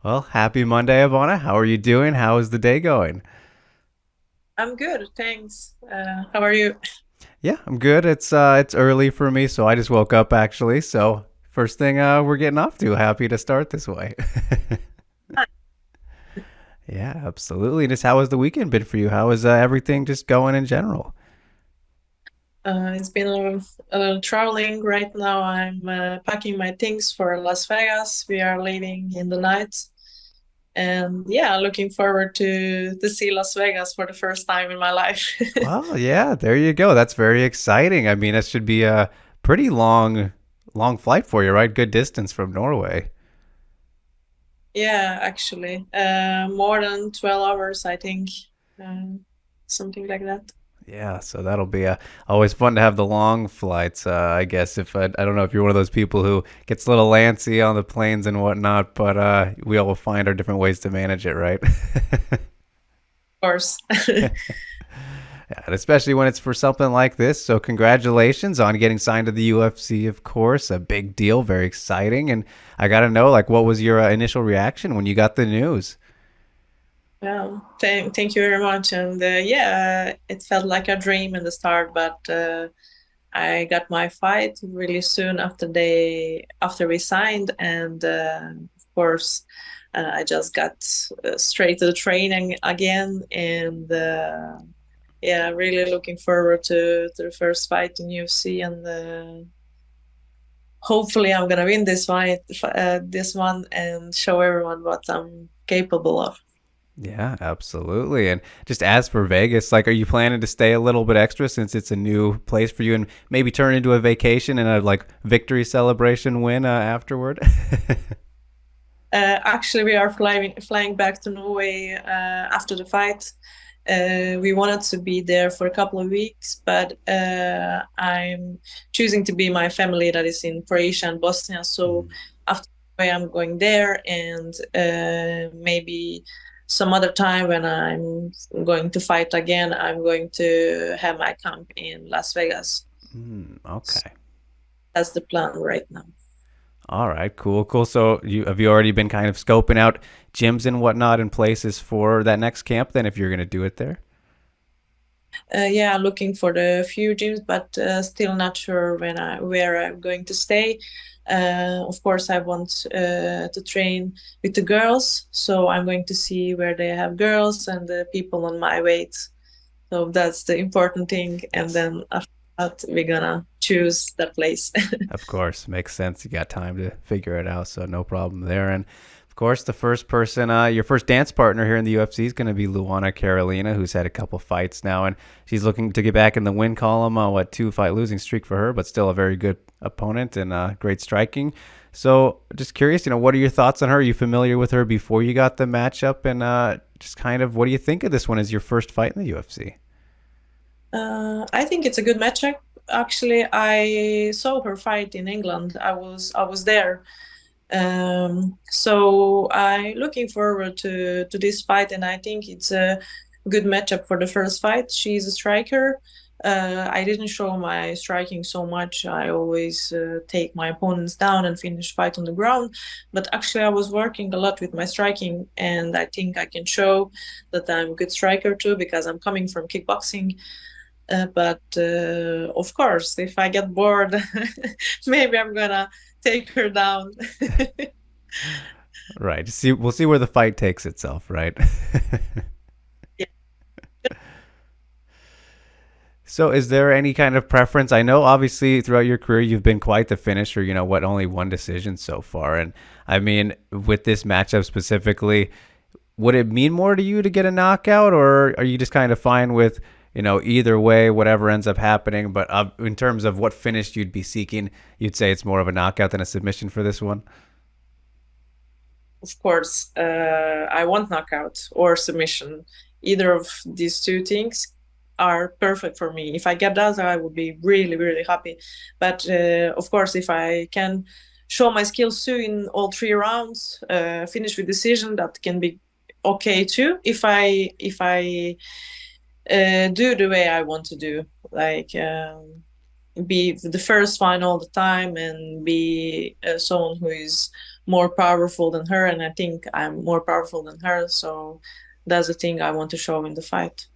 Well, happy Monday, Ivana. How are you doing? How is the day going? I'm good, thanks. How are you? Yeah, I'm good. It's early for me, so I just woke up actually. So first thing we're getting off to. Happy to start this way. Yeah, absolutely. Just how has the weekend been for you? How is everything just going in general? It's been a little traveling. Right now, I'm packing my things for Las Vegas. We are leaving in the night, and yeah, looking forward to see Las Vegas for the first time in my life. Well, yeah, there you go. That's very exciting. I mean, it should be a pretty long flight for you, right? Good distance from Norway. Yeah, actually, more than 12 hours, I think, uh, something like that. Yeah, so that'll be always fun to have the long flights. I guess if I don't know if you're one of those people who gets a little lancy on the planes and whatnot, but we all will find our different ways to manage it, right? Of course. Yeah, and especially when it's for something like this. So congratulations on getting signed to the UFC, of course, a big deal, very exciting. And I got to know, like, what was your initial reaction when you got the news? Yeah, thank you very much. And yeah, it felt like a dream in the start, but I got my fight really soon after we signed, and of course, I just got straight to the training again, and yeah, really looking forward to the first fight in UFC, and hopefully, I'm gonna win this fight, this one, and show everyone what I'm capable of. Yeah, absolutely. And just as for Vegas, like, are you planning to stay a little bit extra since it's a new place for you and maybe turn into a vacation and a like victory celebration win afterward? Actually, we are flying back to Norway after the fight. We wanted to be there for a couple of weeks, but I'm choosing to be my family that is in Croatia and Bosnia. So after I'm going there, and maybe some other time when I'm going to fight again, I'm going to have my camp in Las Vegas. Okay. That's the plan right now. All right, cool, cool. So you already been kind of scoping out gyms and whatnot and places for that next camp then if you're gonna do it there? Yeah, looking for the few gyms, but still not sure where I'm going to stay. Of course, I want to train with the girls, so I'm going to see where they have girls and the people on my weight. So that's the important thing, and Yes. then after that, we're gonna choose that place. Of course, makes sense. You got time to figure it out, so no problem there. And of course, the first person, your first dance partner here in the UFC is going to be Luana Carolina, who's had a couple fights now, and she's looking to get back in the win column. What 2 fight losing streak for her, but still a very good opponent and great striking. So, just curious, what are your thoughts on her? Are you familiar with her before you got the matchup, and just kind of what do you think of this one as your first fight in the UFC? I think it's a good matchup. Actually, I saw her fight in England. I was there. So I'm looking forward to this fight, and I think it's a good matchup for the first fight. She's a striker. I didn't show my striking so much. I always take my opponents down and finish fight on the ground. But actually, I was working a lot with my striking, and I think I can show that I'm a good striker too because I'm coming from kickboxing. But of course, if I get bored, maybe I'm gonna take her down. Right. See, we'll see where the fight takes itself, right? Yeah. So, is there any kind of preference? I know, obviously, throughout your career, you've been quite the finisher. What only one decision so far, and I mean, with this matchup specifically, would it mean more to you to get a knockout, or are you just kind of fine with, either way, whatever ends up happening? But in terms of what finish you'd be seeking, you'd say it's more of a knockout than a submission for this one. Of course, I want knockout or submission. Either of these two things are perfect for me. If I get that, I would be really, really happy. But of course, if I can show my skills too in all 3 rounds, finish with decision, that can be okay too. If I do the way I want to do, like be the first one all the time and be someone who is more powerful than her, and I think I'm more powerful than her. So that's the thing I want to show in the fight.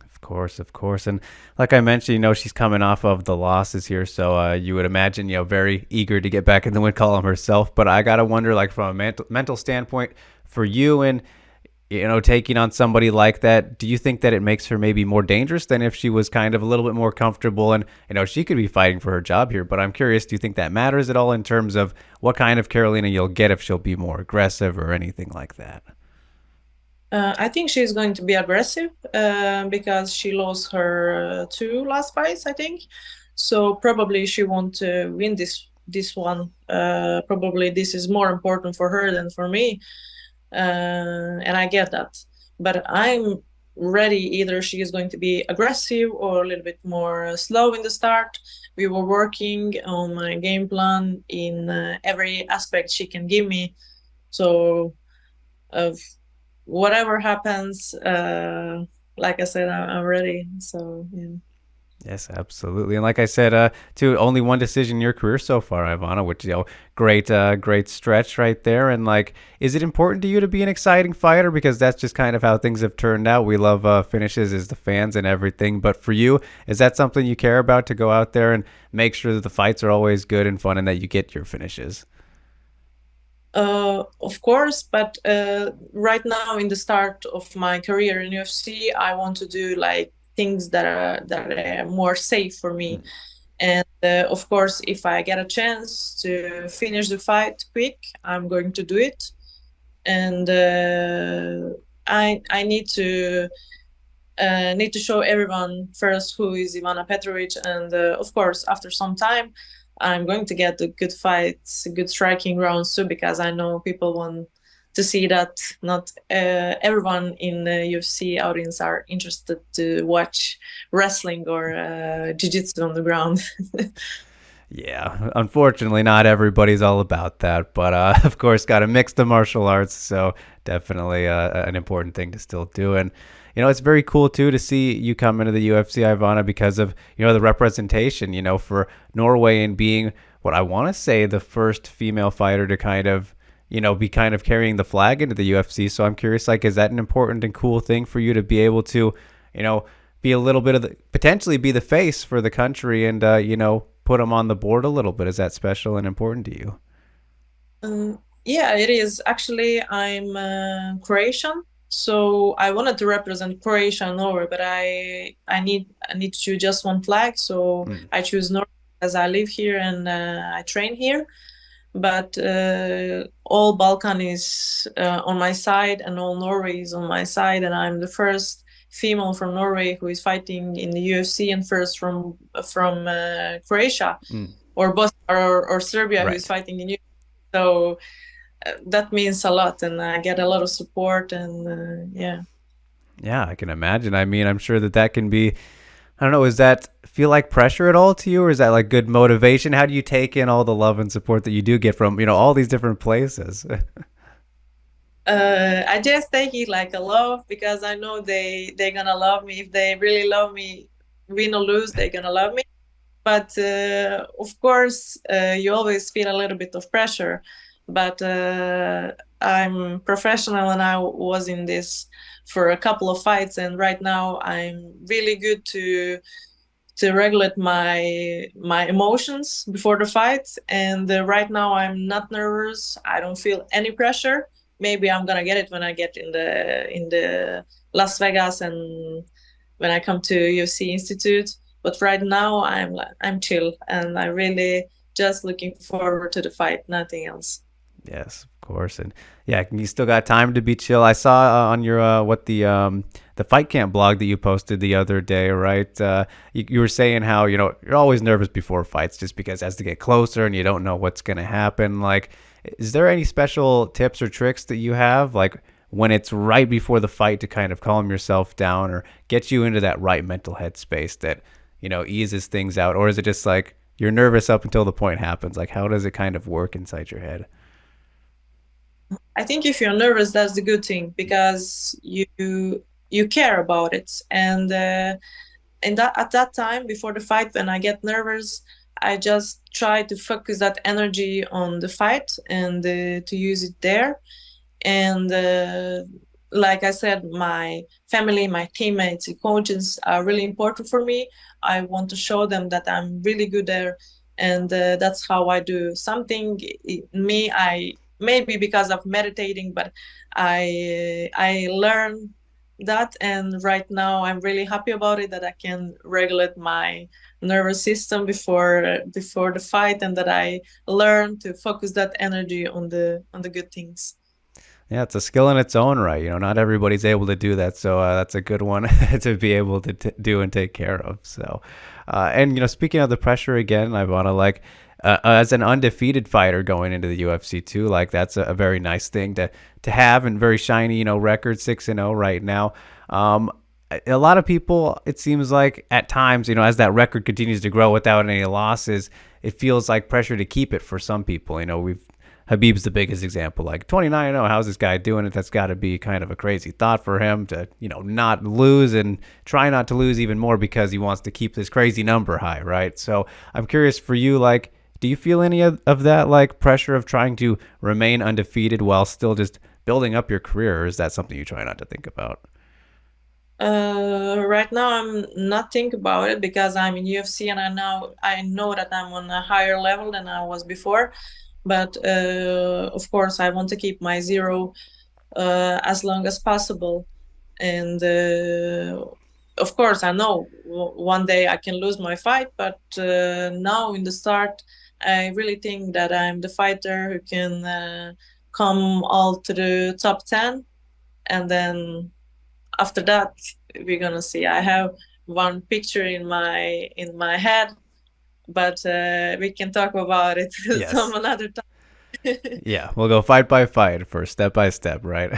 Of course, of course. And like I mentioned, she's coming off of the losses here. So you would imagine, very eager to get back in the win column herself. But I got to wonder, like, from a mental standpoint for you and, taking on somebody like that, do you think that it makes her maybe more dangerous than if she was kind of a little bit more comfortable and, she could be fighting for her job here? But I'm curious, do you think that matters at all in terms of what kind of Carolina you'll get if she'll be more aggressive or anything like that? I think she's going to be aggressive because she lost her two last fights, I think. So probably she won't win this one. Probably this is more important for her than for me, and I get that. But I'm ready. Either she is going to be aggressive or a little bit more slow in the start. We were working on my game plan in every aspect she can give me. So. Uh, Whatever happens, like I said, I'm ready. So yeah. Yes, absolutely. And like I said, too, only one decision in your career so far, Ivana, which, great stretch right there. And like, is it important to you to be an exciting fighter? Because that's just kind of how things have turned out. We love finishes as the fans and everything. But for you, is that something you care about, to go out there and make sure that the fights are always good and fun and that you get your finishes? Of course, but right now in the start of my career in UFC, I want to do like things that are more safe for me. Mm. And of course, if I get a chance to finish the fight quick, I'm going to do it. And I need to show everyone first who is Ivana Petrovic, and of course, after some time, I'm going to get the good fights, good striking rounds too, because I know people want to see that. Not everyone in the UFC audience are interested to watch wrestling or jiu-jitsu on the ground. Yeah, unfortunately, not everybody's all about that, but of course, got to mix the martial arts. So definitely an important thing to still do. And it's very cool too to see you come into the UFC, Ivana, because of the representation. For Norway and being what I want to say the first female fighter to kind of be kind of carrying the flag into the UFC. So I'm curious, like, is that an important and cool thing for you to be able to, be a little bit of the potentially be the face for the country and put them on the board a little bit? Is that special and important to you? Yeah, it is. Actually, I'm Croatian, so I wanted to represent Croatia and Norway, but I need to choose just one flag, so Mm. I choose Norway as I live here and I train here. But all Balkan is on my side, and all Norway is on my side, and I'm the first female from Norway who is fighting in the UFC, and first from Croatia Mm. or Bosnia or Serbia who is Right. fighting in UFC. So that means a lot, and I get a lot of support, and yeah. Yeah, I can imagine. I mean, I'm sure that can be, I don't know, is that feel like pressure at all to you, or is that like good motivation? How do you take in all the love and support that you do get from, all these different places? I just take it like a love because I know they're gonna love me. If they really love me, win or lose, they're gonna love me. But of course, you always feel a little bit of pressure. But I'm professional, and I was in this for a couple of fights, and right now I'm really good to regulate my emotions before the fight. And right now I'm not nervous. I don't feel any pressure. Maybe I'm gonna get it when I get in the Las Vegas and when I come to UFC Institute. But right now I'm chill, and I really just looking forward to the fight, nothing else. Yes, of course, and yeah, you still got time to be chill. I saw on your what the fight camp blog that you posted the other day, right? You were saying how you're always nervous before fights, just because as to get closer and you don't know what's gonna happen. Like, is there any special tips or tricks that you have, like when it's right before the fight, to kind of calm yourself down or get you into that right mental headspace that eases things out, or is it just like you're nervous up until the point happens? Like, how does it kind of work inside your head? I think if you're nervous, that's the good thing because you care about it. And that at that time before the fight, when I get nervous, I just try to focus that energy on the fight and to use it there. And like I said, my family, my teammates, and coaches are really important for me. I want to show them that I'm really good there, and that's how I do something. Me, I maybe because of meditating, but I learn that, and right now I'm really happy about it that I can regulate my nervous system before the fight, and that I learn to focus that energy on the good things. Yeah, it's a skill in its own right. Not everybody's able to do that, so that's a good one to be able to do and take care of. So, and speaking of the pressure again, I want to like as an undefeated fighter going into the UFC too, like that's a very nice thing to have and very shiny, record 6-0 right now. Um, a lot of people, it seems like at times, as that record continues to grow without any losses, it feels like pressure to keep it for some people. We've Habib's the biggest example. Like 29-0, how's this guy doing it? That's got to be kind of a crazy thought for him to, not lose and try not to lose even more because he wants to keep this crazy number high, right? So I'm curious for you, like, do you feel any of that, like, pressure of trying to remain undefeated while still just building up your career, or is that something you try not to think about? Right now I'm not thinking about it because I'm in UFC and I know that I'm on a higher level than I was before. But of course, I want to keep my zero as long as possible. And of course, I know one day I can lose my fight, but now in the start, I really think that I'm the fighter who can come all to the top 10, and then after that we're gonna see. I have one picture in my head, but we can talk about it some Yes. another time. Yeah, we'll go fight by fight first, step by step, right?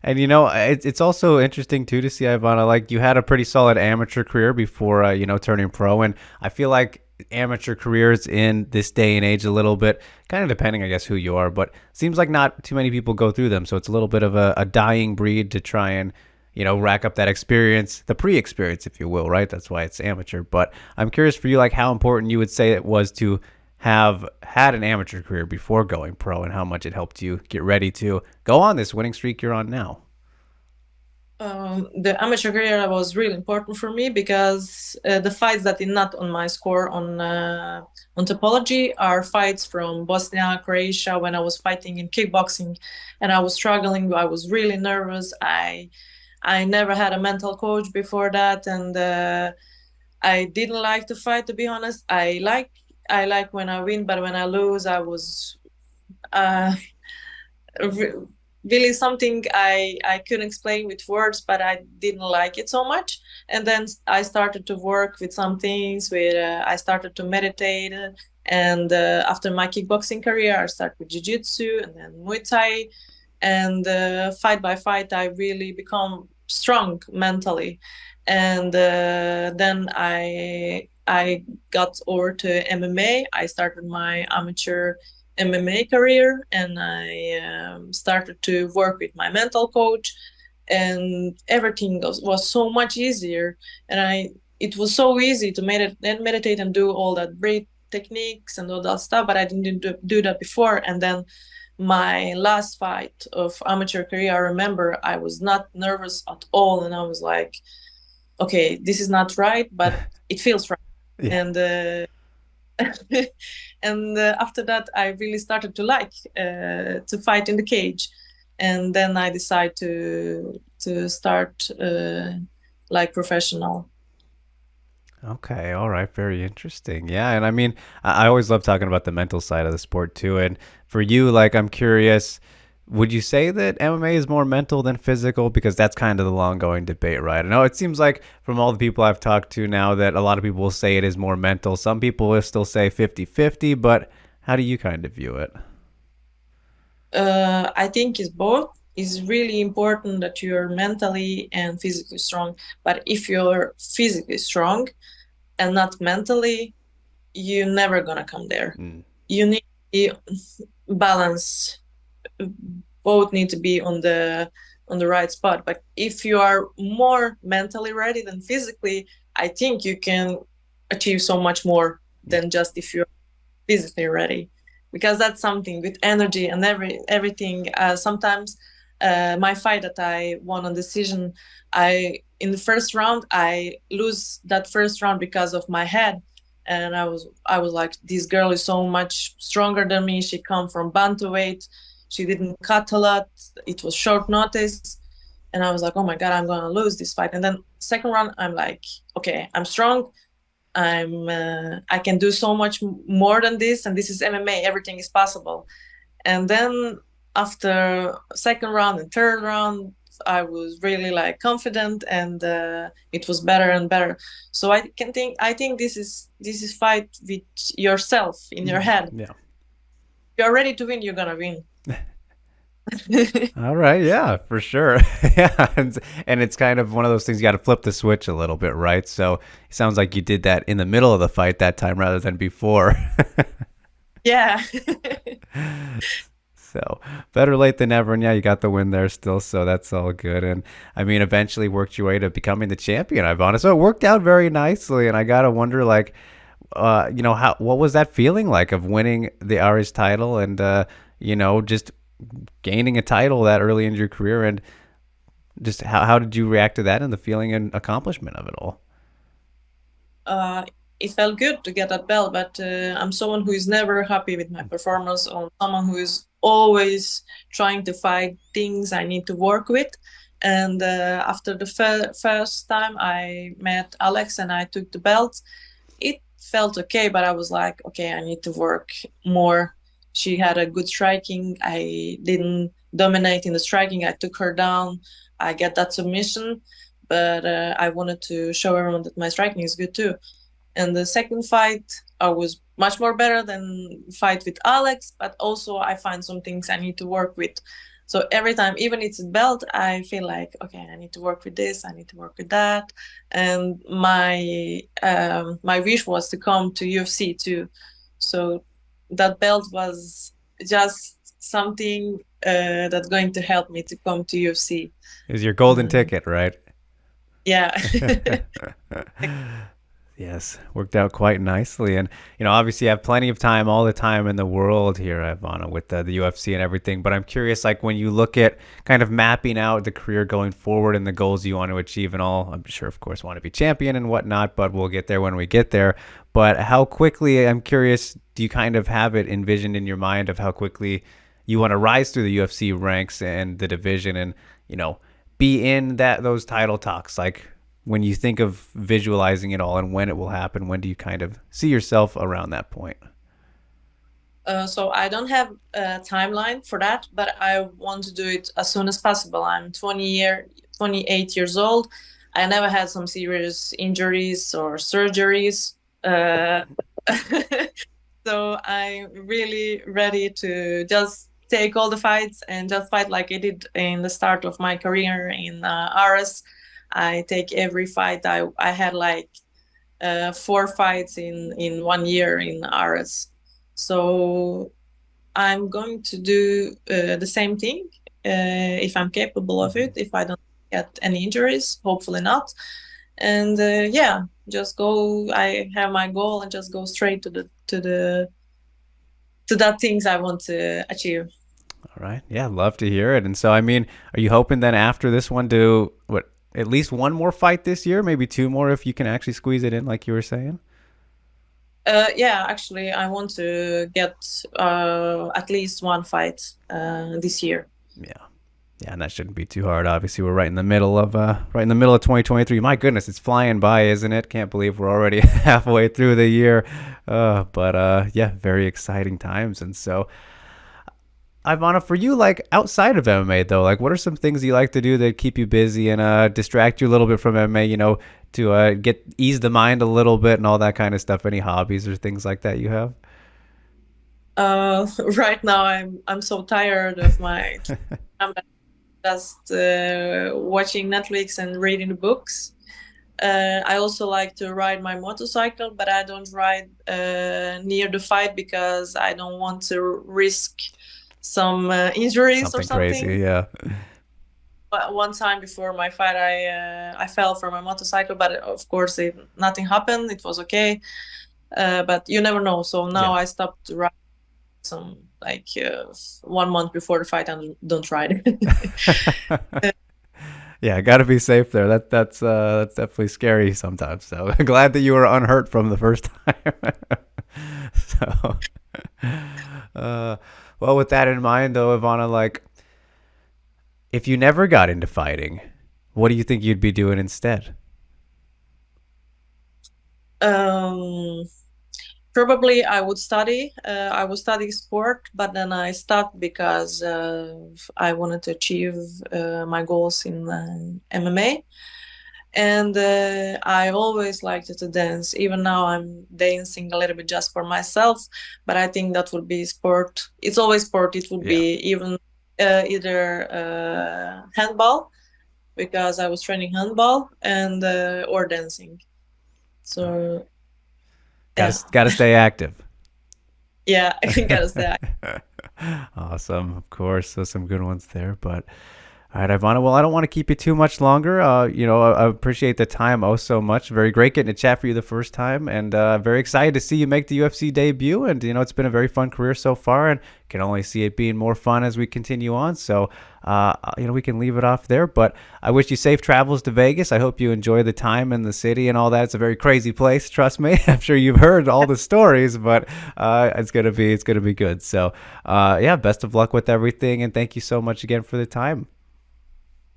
And it's also interesting too to see Ivana. Like you had a pretty solid amateur career before turning pro, and I feel like amateur careers in this day and age a little bit kind of depending, I guess, who you are, but seems like not too many people go through them. So it's a little bit of a dying breed to try and rack up that experience, the pre-experience, if you will, right? That's why it's amateur. But I'm curious for you, like how important you would say it was to have had an amateur career before going pro and how much it helped you get ready to go on this winning streak you're on now. The amateur career was really important for me because the fights that are not on my score on topology are fights from Bosnia, Croatia, when I was fighting in kickboxing, and I was struggling. I was really nervous. I never had a mental coach before that, and I didn't like to fight. To be honest, I like when I win, but when I lose, I was uh, really something I couldn't explain with words, but I didn't like it so much. And then I started to work with some things. With I started to meditate, and after my kickboxing career, I started with jiu-jitsu and then Muay Thai, and fight by fight, I really become strong mentally. And then I got over to MMA. I started my amateur MMA career, and I started to work with my mental coach, and everything was so much easier. And it was so easy to meditate and do all that breath techniques and all that stuff, but I didn't do that before. And then my last fight of amateur career, I remember I was not nervous at all, and I was like, okay, this is not right, but it feels right. Yeah. And and after that, I really started to like to fight in the cage, and then I decided to start like professional. Okay, all right, very interesting. Yeah, and I mean, I always love talking about the mental side of the sport too. And for you, like, I'm curious, would you say that MMA is more mental than physical? Because that's kind of the long going debate, right? I know it seems like from all the people I've talked to now that a lot of people will say it is more mental. Some people will still say 50-50, but how do you kind of view it? I think it's both. It's really important that you're mentally and physically strong. But if you're physically strong and not mentally, you're never gonna come there. Mm. You need balance. Both need to be on on the right spot. But if you are more mentally ready than physically, I think you can achieve so much more Yeah. than just if you're physically ready, because that's something with energy and everything. Sometimes my fight that I won on decision, I in the first round I lose that first round because of my head, and I was like, this girl is so much stronger than me. She come from bantamweight. She didn't cut a lot. It was short notice, and I was like, oh my god, I'm gonna lose this fight. And then second round, I'm like, okay, I'm strong. I can do so much more than this, and this is MMA. Everything is possible. And then after second round and third round, I was really like confident, and it was better and better. So I think this is fight with yourself in your head. Yeah. You're ready to win, you're gonna win. All right, yeah, for sure. Yeah, and it's kind of one of those things you got to flip the switch a little bit, right? So it sounds like you did that in the middle of the fight that time rather than before. Yeah. So better late than never, and yeah, you got the win there still, so that's all good. And I mean, eventually worked your way to becoming the champion, Ivana. So it worked out very nicely, and I gotta wonder, like, how what was that feeling like of winning the Irish title and just gaining a title that early in your career, and just how did you react to that and the feeling and accomplishment of it all? uh, it felt good to get that belt, but I'm someone who is never happy with my performance, or someone who is always trying to find things I need to work with. And after the first time I met Alex and I took the belt, it felt okay, but I was like, okay, I need to work more. She had a good striking. I didn't dominate in the striking. I took her down. I get that submission, but I wanted to show everyone that my striking is good too. And the second fight, I was much more better than fight with Alex, but also I find some things I need to work with. So every time, even it's a belt, I feel like, okay, I need to work with this, I need to work with that. And my wish was to come to UFC too. So that belt was just something that's going to help me to come to UFC. Is your golden ticket, right? Yeah. Yes, worked out quite nicely. And, obviously you have plenty of time, all the time in the world here, Ivana, with the UFC and everything. But I'm curious, like, when you look at kind of mapping out the career going forward and the goals you want to achieve and all, I'm sure, of course, want to be champion and whatnot, but we'll get there when we get there. But how quickly, I'm curious, do you kind of have it envisioned in your mind of how quickly you want to rise through the UFC ranks and the division and, be in those title talks? Like, when you think of visualizing it all and when it will happen, when do you kind of see yourself around that point? So I don't have a timeline for that, but I want to do it as soon as possible. I'm 28 years old. I never had some serious injuries or surgeries. Uh, so I'm really ready to just take all the fights and just fight like I did in the start of my career in RS. I take every fight. I had like 4 fights in 1 year in RS. So I'm going to do the same thing if I'm capable of it. If I don't get any injuries, hopefully not. And yeah, just go. I have my goal and just go straight to that things I want to achieve. All right. Yeah, love to hear it. And so, I mean, are you hoping then after this one to at least one more fight this year, maybe two more if you can actually squeeze it in, like you were saying? Yeah, actually, I want to get at least one fight this year. Yeah. Yeah, and that shouldn't be too hard. Obviously, we're right in the middle of 2023. My goodness, it's flying by, isn't it? Can't believe we're already halfway through the year. But yeah, very exciting times. And so, Ivana, for you, like outside of MMA though, like what are some things you like to do that keep you busy and distract you a little bit from MMA? To get ease the mind a little bit and all that kind of stuff. Any hobbies or things like that you have? Right now, I'm so tired of my. I'm just watching Netflix and reading books. I also like to ride my motorcycle, but I don't ride near the fight because I don't want to risk some injuries or Something something. crazy, yeah. one time before my fight, I fell from my motorcycle, but of course, nothing happened. It was okay. But you never know. So now Yeah. I stopped riding some like 1 month before the fight and don't ride. Yeah, got to be safe there. That's definitely scary sometimes. So glad that you were unhurt from the first time. So, uh, well, with that in mind, though, Ivana, like, if you never got into fighting, what do you think you'd be doing instead? um, Probably I would study. I would study sport, but then I stopped because I wanted to achieve my goals in MMA. And I always liked to dance. Even now, I'm dancing a little bit just for myself. But I think that would be sport. It's always sport. It would Yeah, be even either handball because I was training handball and or dancing. So yeah, gotta stay active. yeah, I think I gotta say Awesome, of course. So some good ones there, but all right, Ivana. Well, I don't want to keep you too much longer. I appreciate the time oh so much. Very great getting to chat for you the first time, and very excited to see you make the UFC debut. And it's been a very fun career so far, and can only see it being more fun as we continue on. So, we can leave it off there. But I wish you safe travels to Vegas. I hope you enjoy the time in the city and all that. It's a very crazy place. Trust me. I'm sure you've heard all the stories, but it's gonna be good. So, yeah, best of luck with everything, and thank you so much again for the time.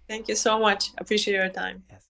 thank you so much. Appreciate your time. Yes.